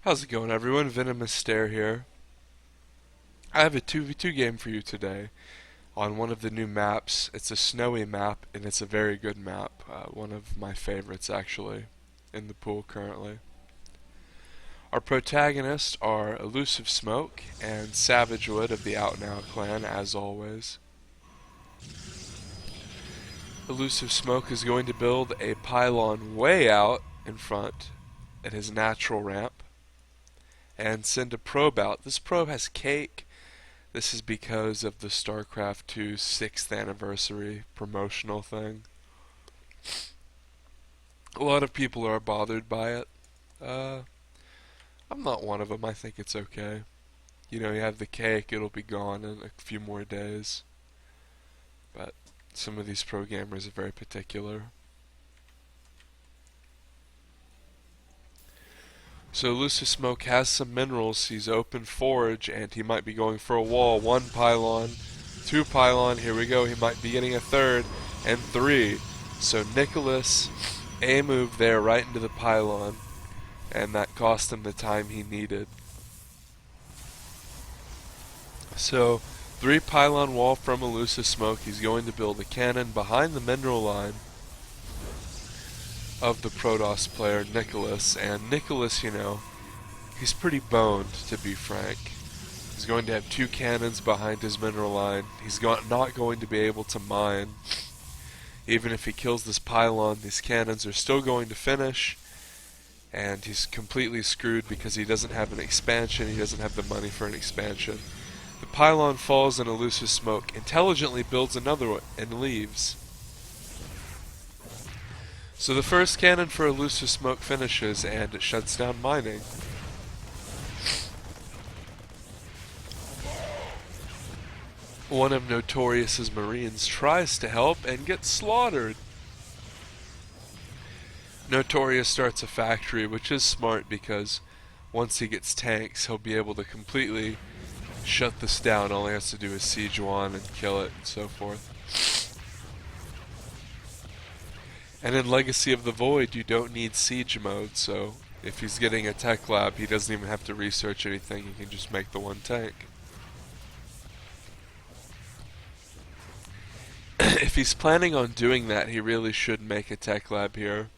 How's it going, everyone? VenomousStare here. I have a 2v2 game for you today on one of the new maps. It's a snowy map, and it's a very good map. One of my favorites, actually, in the pool currently. Our protagonists are Elusive Smoke and Savage Wood of the Out Now clan, as always. Elusive Smoke is going to build a pylon way out in front at his natural ramp and send a probe out. This probe has cake. This is because of the StarCraft 2 6th anniversary promotional thing. A lot of people are bothered by it. I'm not one of them. I think it's okay. You know, you have the cake, it'll be gone in a few more days. But some of these pro gamers are very particular. So Elusive Smoke has some minerals. He's open forge, and he might be going for a wall. 1 pylon, 2 pylon. Here we go. He might be getting a 3rd and 3. So Nicholas a move there right into the pylon, and that cost him the time he needed. So 3 pylon wall from Elusive Smoke. He's going to build a cannon behind the mineral line of the Protoss player Nicholas, and Nicholas, you know, he's pretty boned, to be frank. He's going to have 2 cannons behind his mineral line. He's not going to be able to mine. Even if he kills this pylon, these cannons are still going to finish, and he's completely screwed because he doesn't have an expansion. He doesn't have the money for an expansion. The pylon falls in Elusive Smoke, intelligently builds another one, and leaves. So the first cannon for Elusive Smoke finishes, and it shuts down mining. One of Notorious's Marines tries to help and gets slaughtered. Notorious starts a factory, which is smart because once he gets tanks, he'll be able to completely shut this down. All he has to do is siege one and kill it and so forth. And in Legacy of the Void, you don't need siege mode, so if he's getting a tech lab, he doesn't even have to research anything, he can just make the 1 tank. If he's planning on doing that, he really should make a tech lab here,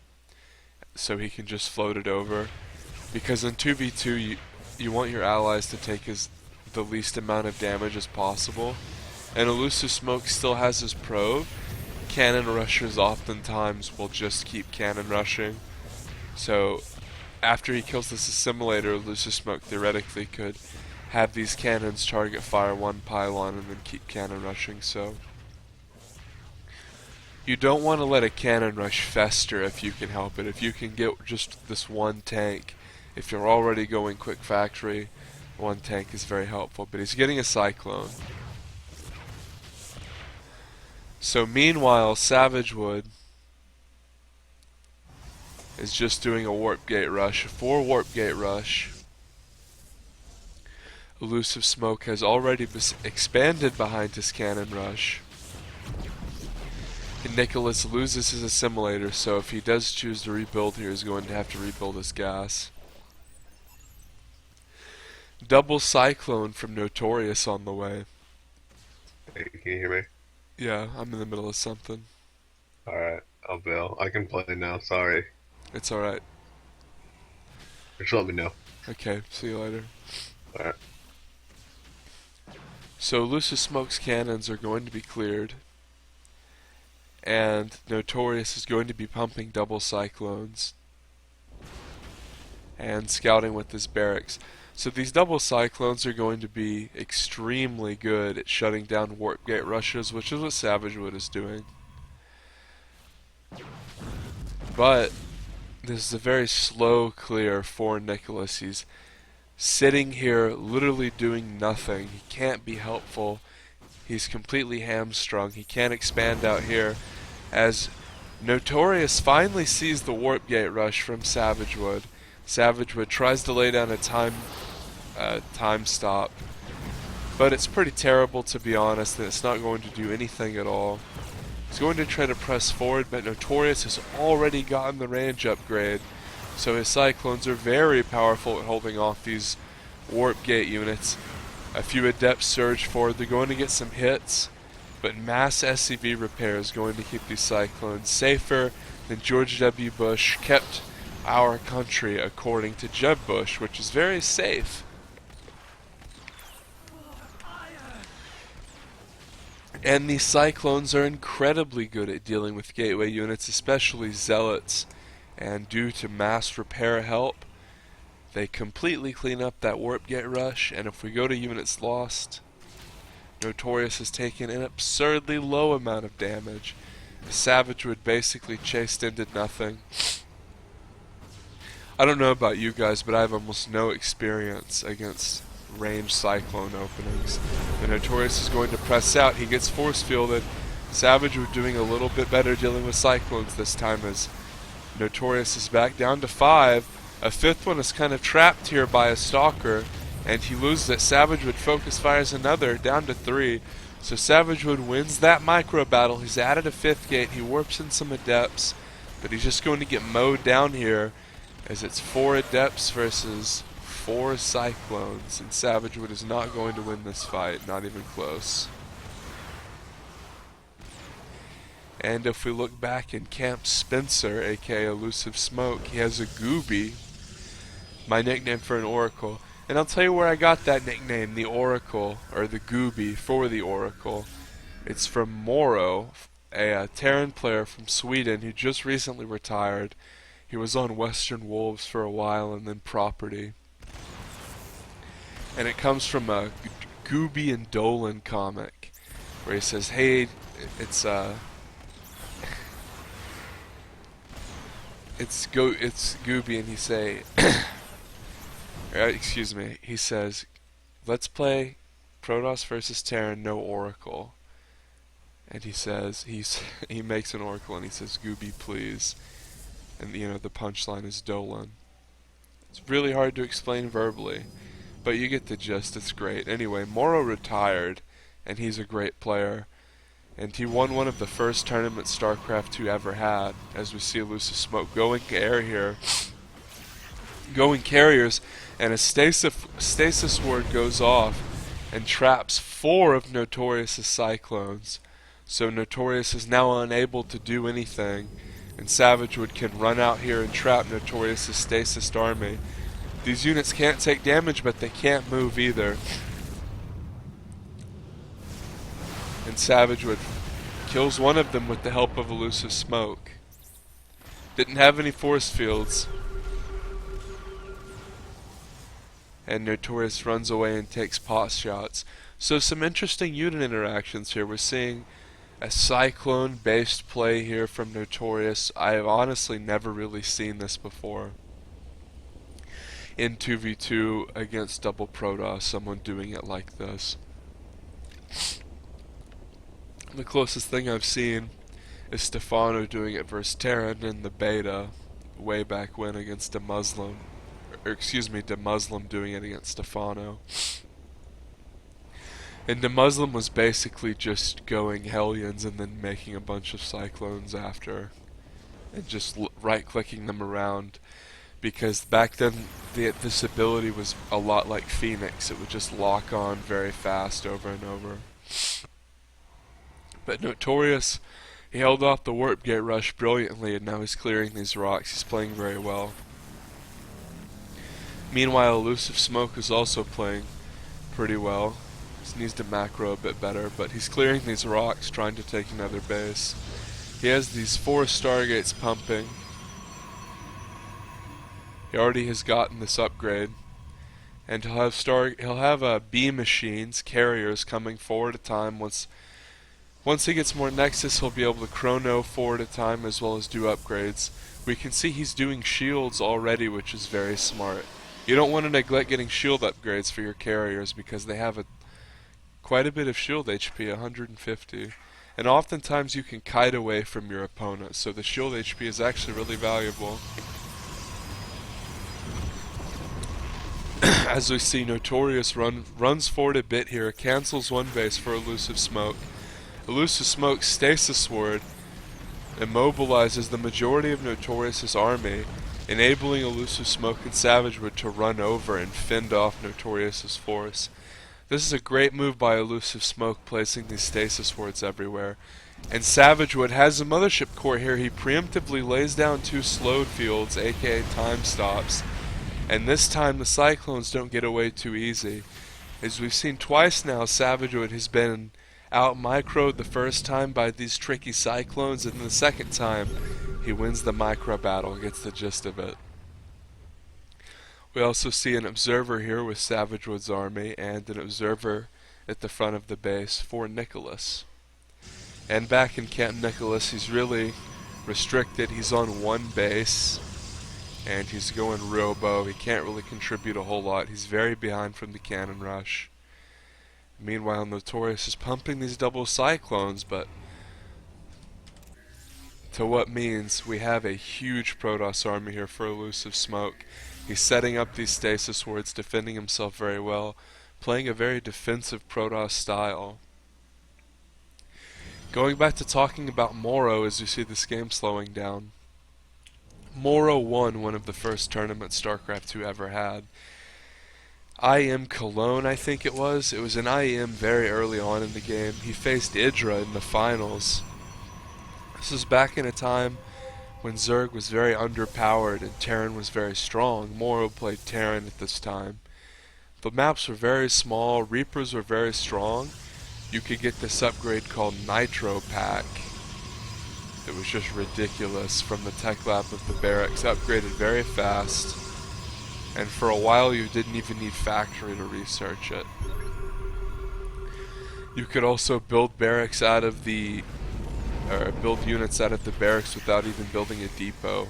so he can just float it over. Because in 2v2, you want your allies to take the least amount of damage as possible. And Elusive Smoke still has his probe. Cannon rushers oftentimes will just keep cannon rushing. So after he kills this assimilator, Elusive Smoke theoretically could have these cannons target fire 1 pylon and then keep cannon rushing. So you don't want to let a cannon rush fester if you can help it. If you can get just this 1 tank, if you're already going quick factory, 1 tank is very helpful. But he's getting a Cyclone. So meanwhile, Savage Wood is just doing a warp gate rush, a 4 warp gate rush. Elusive Smoke has already expanded behind his cannon rush. And Nicholas loses his assimilator, so if he does choose to rebuild here, he's going to have to rebuild his gas. Double Cyclone from Notorious on the way. Hey, can you hear me? Yeah, I'm in the middle of something. Alright, I'll bail. I can play now, sorry. It's alright. Just let me know. Okay, see you later. Alright. So Elusive Smoke's cannons are going to be cleared, and Notorious is going to be pumping double cyclones and scouting with his barracks. So these double cyclones are going to be extremely good at shutting down warp gate rushes, which is what Savage Wood is doing. But this is a very slow clear for Nicholas. He's sitting here literally doing nothing. He can't be helpful. He's completely hamstrung. He can't expand out here as Notorious finally sees the warp gate rush from Savage Wood. Savage Wood tries to lay down a time stop, but it's pretty terrible, to be honest, and it's not going to do anything at all. He's going to try to press forward, but Notorious has already gotten the range upgrade. So his Cyclones are very powerful at holding off these Warp Gate units. A few Adepts surge forward. They're going to get some hits, but mass SCV repair is going to keep these Cyclones safer than George W. Bush kept our country, according to Jeb Bush, which is very safe. And these Cyclones are incredibly good at dealing with gateway units, especially Zealots. And due to mass repair help, they completely clean up that Warp Gate rush. And if we go to units lost, Notorious has taken an absurdly low amount of damage. Savage Wood basically chased and did nothing. I don't know about you guys, but I have almost no experience against range Cyclone openings. The Notorious is going to press out. He gets force fielded. Savage Wood doing a little bit better dealing with Cyclones this time, as Notorious is back down to 5. A 5th one is kind of trapped here by a Stalker, and he loses it. Savage Wood focus fires another, down to 3. So Savage Wood wins that micro battle. He's added a 5th gate. He warps in some Adepts, but he's just going to get mowed down here, as it's 4 Adepts versus 4 Cyclones, and Savage Wood is not going to win this fight, not even close. And if we look back in Camp Spencer, aka Elusive Smoke, he has a Gooby, my nickname for an Oracle. And I'll tell you where I got that nickname, the Oracle, or the Gooby for the Oracle. It's from Morrow, a Terran player from Sweden who just recently retired. He was on Western Wolves for a while and then Property. And it comes from a Gooby and Dolan comic, where he says, hey, it's Gooby, and he says, let's play Protoss versus Terran, no Oracle. And he says, he makes an Oracle and he says, Gooby please. And the punchline is Dolan. It's really hard to explain verbally, but you get the gist. It's great. Anyway, Morrow retired, and he's a great player. And he won one of the first tournaments StarCraft 2 ever had, as we see Elusive Smoke going air here. Going carriers, and a stasis ward goes off and traps 4 of Notorious's Cyclones. So Notorious is now unable to do anything, and Savage Wood can run out here and trap Notorious's stasis army. These units can't take damage, but they can't move either. And Savage Wood kills one of them with the help of Elusive Smoke. Didn't have any force fields. And Notorious runs away and takes pot shots. So some interesting unit interactions here. We're seeing a Cyclone-based play here from Notorious. I have honestly never really seen this before. In 2v2 against double Protoss, someone doing it like this. The closest thing I've seen is Stefano doing it versus Terran in the beta way back when against a Muslim. The Muslim doing it against Stefano. And the Muslim was basically just going Hellions and then making a bunch of Cyclones after. And just right-clicking them around. Because back then, this ability was a lot like Phoenix. It would just lock on very fast over and over. But Notorious, he held off the Warp Gate rush brilliantly, and now he's clearing these rocks. He's playing very well. Meanwhile, Elusive Smoke is also playing pretty well. He needs to macro a bit better, but he's clearing these rocks, trying to take another base. He has these 4 Stargates pumping. He already has gotten this upgrade, and he'll have B machines, carriers, coming 4 at a time. Once he gets more Nexus, he'll be able to chrono 4 at a time, as well as do upgrades. We can see he's doing shields already, which is very smart. You don't want to neglect getting shield upgrades for your carriers, because they have quite a bit of shield HP, 150. And oftentimes you can kite away from your opponent, so the shield HP is actually really valuable. As we see, Notorious runs forward a bit here, cancels one base for Elusive Smoke. Elusive Smoke's Stasis Ward immobilizes the majority of Notorious's army, enabling Elusive Smoke and Savagewood to run over and fend off Notorious's force. This is a great move by Elusive Smoke, placing these stasis wards everywhere. And Savagewood has a Mothership Core here. He preemptively lays down 2 slowed fields, aka time stops. And this time the Cyclones don't get away too easy. As we've seen twice now, Savagewood has been out-microed the first time by these tricky Cyclones, and the second time he wins the micro battle, gets the gist of it. We also see an observer here with Savagewood's army, and an observer at the front of the base for Nicholas. And back in Camp Nicholas, he's really restricted. He's on 1 base, and he's going robo. He can't really contribute a whole lot. He's very behind from the cannon rush. Meanwhile, Notorious is pumping these double Cyclones, but to what means we have a huge Protoss army here for Elusive Smoke. He's setting up these stasis wards, defending himself very well, playing a very defensive Protoss style. Going back to talking about Morrow as you see this game slowing down. Morrow won one of the first tournaments StarCraft II ever had. IM Cologne, I think it was. It was an IM very early on in the game. He faced Idra in the finals. This was back in a time when Zerg was very underpowered and Terran was very strong. Morrow played Terran at this time. The maps were very small, Reapers were very strong. You could get this upgrade called Nitro Pack. It was just ridiculous from the tech lab of the barracks. Upgraded very fast. And for a while you didn't even need factory to research it. You could also build barracks out of the build units out of the barracks without even building a depot.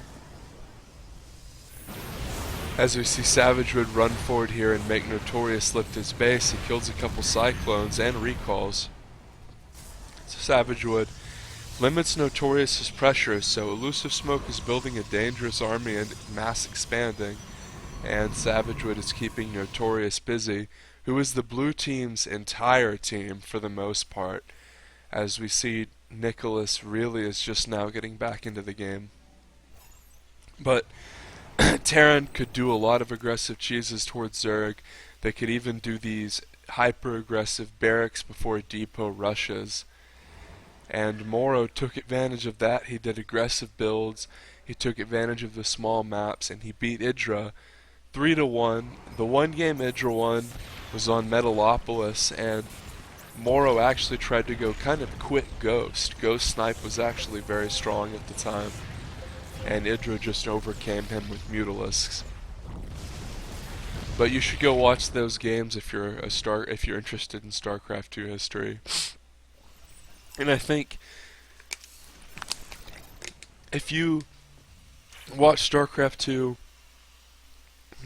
As we see Savagewood run forward here and make Notorious lift his base, he kills a couple Cyclones and recalls. So Savagewood limits Notorious's pressure, so Elusive Smoke is building a dangerous army and mass expanding, and Savagewood is keeping Notorious busy, who is the blue team's entire team for the most part, as we see Nicholas really is just now getting back into the game. But Terran could do a lot of aggressive cheeses towards Zerg. They could even do these hyper-aggressive barracks before depot rushes. And Morrow took advantage of that. He did aggressive builds. He took advantage of the small maps, and he beat Idra 3-1. The one game Idra won was on Metalopolis, and Morrow actually tried to go kind of quick Ghost. Ghost Snipe was actually very strong at the time, and Idra just overcame him with Mutalisks. But you should go watch those games if you're interested in StarCraft II history. And I think if you watch StarCraft II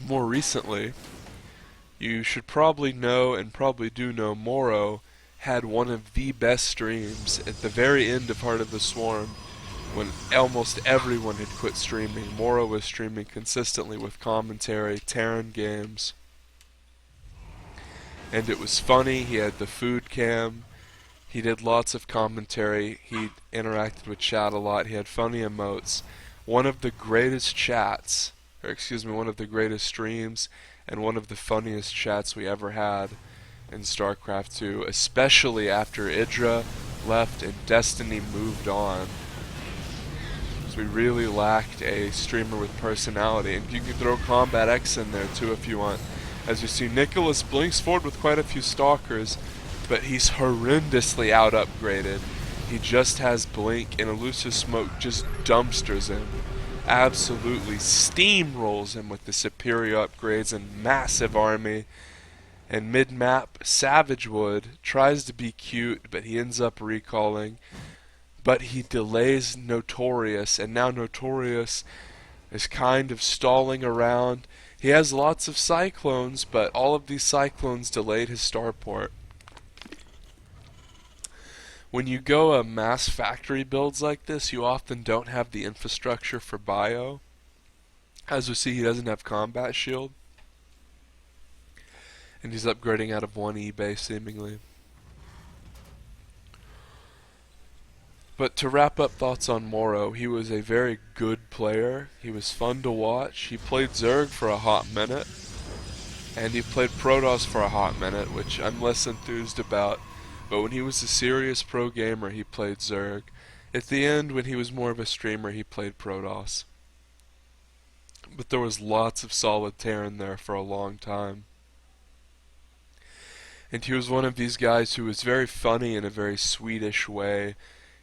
more recently, you should probably know, and probably do know, Morrow had one of the best streams at the very end of Heart of the Swarm, when almost everyone had quit streaming. Morrow was streaming consistently with commentary, Terran games, and it was funny. He had the food cam, he did lots of commentary, he interacted with chat a lot, he had funny emotes. One of the greatest chats, or excuse me, one of the greatest streams, and one of the funniest chats we ever had in StarCraft II, especially after Idra left and Destiny moved on. So we really lacked a streamer with personality, and you can throw Combat X in there too if you want. As you see, Nicholas blinks forward with quite a few Stalkers, but he's horrendously out-upgraded. He just has Blink, and Elusive Smoke just dumpsters him. Absolutely steamrolls him with the superior upgrades and massive army. And mid-map, Savagewood tries to be cute, but he ends up recalling. But he delays Notorious, and now Notorious is kind of stalling around. He has lots of Cyclones, but all of these Cyclones delayed his starport. When you go a mass factory builds like this, you often don't have the infrastructure for bio. As we see, he doesn't have combat shield, and he's upgrading out of 1 E base seemingly. But to wrap up thoughts on Morrow, he was a very good player. He was fun to watch. He played Zerg for a hot minute, and he played Protoss for a hot minute, which I'm less enthused about. But when he was a serious pro gamer, he played Zerg. At the end, when he was more of a streamer, he played Protoss. But there was lots of solid Terran there for a long time. And he was one of these guys who was very funny in a very Swedish way.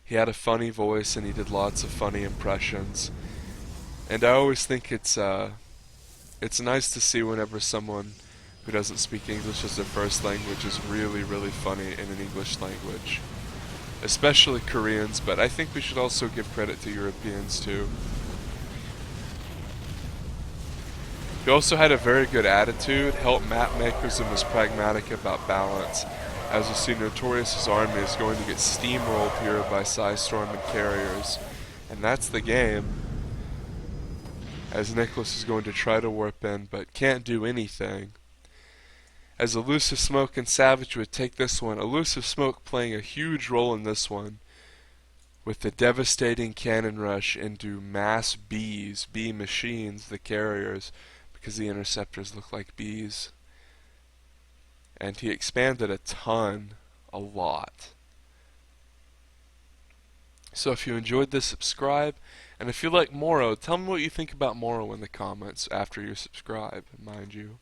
He had a funny voice and he did lots of funny impressions. And I always think it's nice to see whenever someone who doesn't speak English as their first language is really, really funny in an English language. Especially Koreans, but I think we should also give credit to Europeans too. He also had a very good attitude, helped map makers, and was pragmatic about balance. As you see, Notorious's army is going to get steamrolled here by Psystorm and carriers. And that's the game. As Nicholas is going to try to warp in, but can't do anything. As Elusive Smoke and Savage would take this one, Elusive Smoke playing a huge role in this one, with the devastating cannon rush into mass bees, bee machines, the carriers, because the interceptors look like bees. And he expanded a ton, a lot. So if you enjoyed this, subscribe. And if you like Morrow, tell me what you think about Morrow in the comments after you subscribe, mind you.